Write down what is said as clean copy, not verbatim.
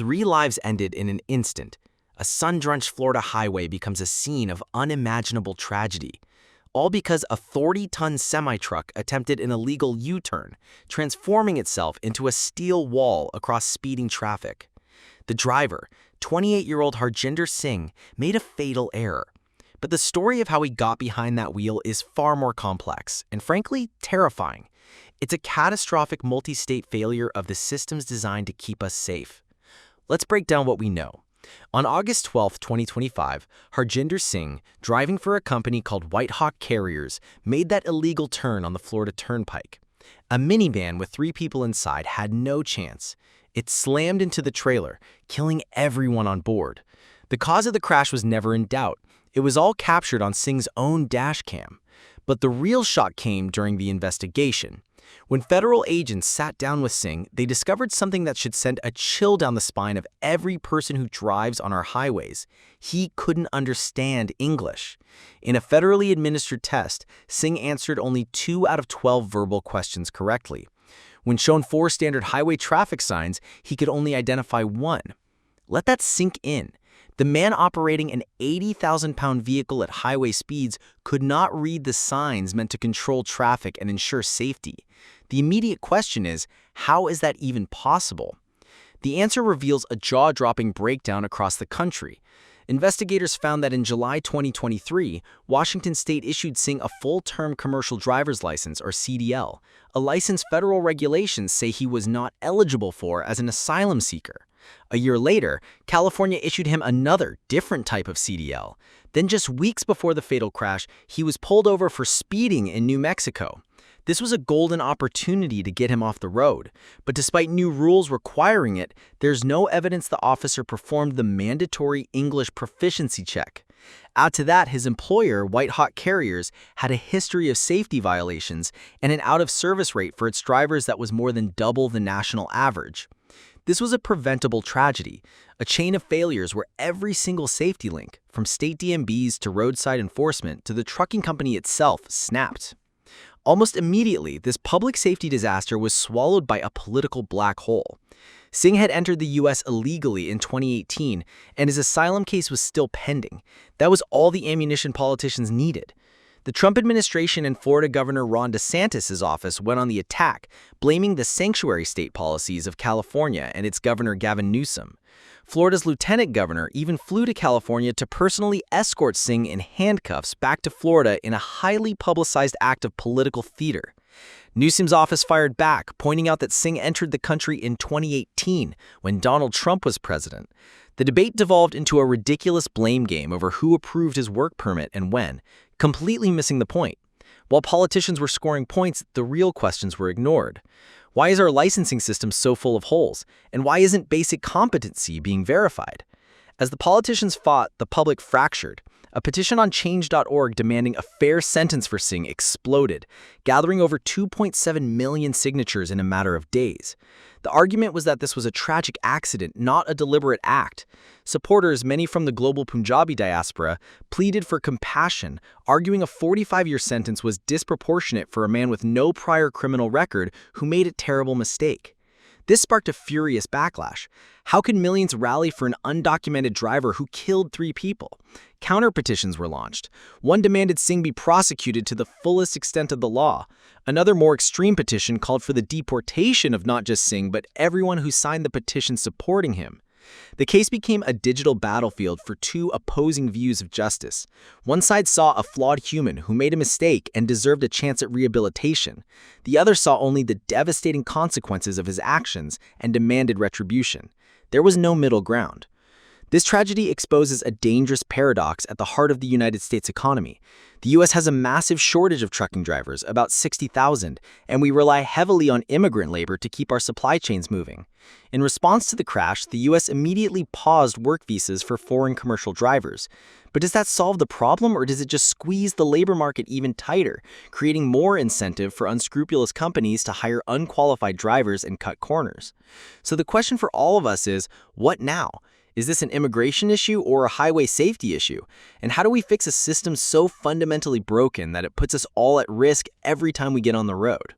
3 lives ended in an instant. A sun-drenched Florida highway becomes a scene of unimaginable tragedy, all because a 40-ton semi-truck attempted an illegal U-turn, transforming itself into a steel wall across speeding traffic. The driver, 28-year-old Harjinder Singh, made a fatal error. But the story of how he got behind that wheel is far more complex and, frankly, terrifying. It's a catastrophic multi-state failure of the systems designed to keep us safe. Let's break down what we know. On August 12, 2025, Harjinder Singh, driving for a company called White Hawk Carriers, made that illegal turn on the Florida Turnpike. A minivan with 3 people inside had no chance. It slammed into the trailer, killing everyone on board. The cause of the crash was never in doubt. It was all captured on Singh's own dash cam. But the real shock came during the investigation. When federal agents sat down with Singh, they discovered something that should send a chill down the spine of every person who drives on our highways. He couldn't understand English. In a federally administered test, Singh answered only 2 out of 12 verbal questions correctly. When shown 4 standard highway traffic signs, he could only identify 1. Let that sink in. The man operating an 80,000-pound vehicle at highway speeds could not read the signs meant to control traffic and ensure safety. The immediate question is, how is that even possible? The answer reveals a jaw-dropping breakdown across the country. Investigators found that in July 2023, Washington State issued Singh a full-term commercial driver's license, or CDL, a license federal regulations say he was not eligible for as an asylum seeker. A year later, California issued him another, different type of CDL. Then just weeks before the fatal crash, he was pulled over for speeding in New Mexico. This was a golden opportunity to get him off the road. But despite new rules requiring it, there's no evidence the officer performed the mandatory English proficiency check. Add to that, his employer, White Hawk Carriers, had a history of safety violations and an out-of-service rate for its drivers that was more than double the national average. This was a preventable tragedy, a chain of failures where every single safety link, from state DMVs to roadside enforcement to the trucking company itself, snapped. Almost immediately, this public safety disaster was swallowed by a political black hole. Singh had entered the U.S. illegally in 2018, and his asylum case was still pending. That was all the ammunition politicians needed. The Trump administration and Florida Governor Ron DeSantis' office went on the attack, blaming the sanctuary state policies of California and its governor Gavin Newsom. Florida's lieutenant governor even flew to California to personally escort Singh in handcuffs back to Florida in a highly publicized act of political theater. Newsom's office fired back, pointing out that Singh entered the country in 2018, when Donald Trump was president. The debate devolved into a ridiculous blame game over who approved his work permit and when, completely missing the point. While politicians were scoring points, the real questions were ignored. Why is our licensing system so full of holes? And why isn't basic competency being verified? As the politicians fought, the public fractured. A petition on change.org demanding a fair sentence for Singh exploded, gathering over 2.7 million signatures in a matter of days. The argument was that this was a tragic accident, not a deliberate act. Supporters, many from the global Punjabi diaspora, pleaded for compassion, arguing a 45-year sentence was disproportionate for a man with no prior criminal record who made a terrible mistake. This sparked a furious backlash. How can millions rally for an undocumented driver who killed 3 people? Counter-petitions were launched. One demanded Singh be prosecuted to the fullest extent of the law. Another, more extreme petition called for the deportation of not just Singh, but everyone who signed the petition supporting him. The case became a digital battlefield for 2 opposing views of justice. One side saw a flawed human who made a mistake and deserved a chance at rehabilitation. The other saw only the devastating consequences of his actions and demanded retribution. There was no middle ground. This tragedy exposes a dangerous paradox at the heart of the United States economy. The U.S. has a massive shortage of trucking drivers, about 60,000, and we rely heavily on immigrant labor to keep our supply chains moving. In response to the crash, the U.S. immediately paused work visas for foreign commercial drivers. But does that solve the problem, or does it just squeeze the labor market even tighter, creating more incentive for unscrupulous companies to hire unqualified drivers and cut corners? So the question for all of us is, what now? Is this an immigration issue or a highway safety issue? And how do we fix a system so fundamentally broken that it puts us all at risk every time we get on the road?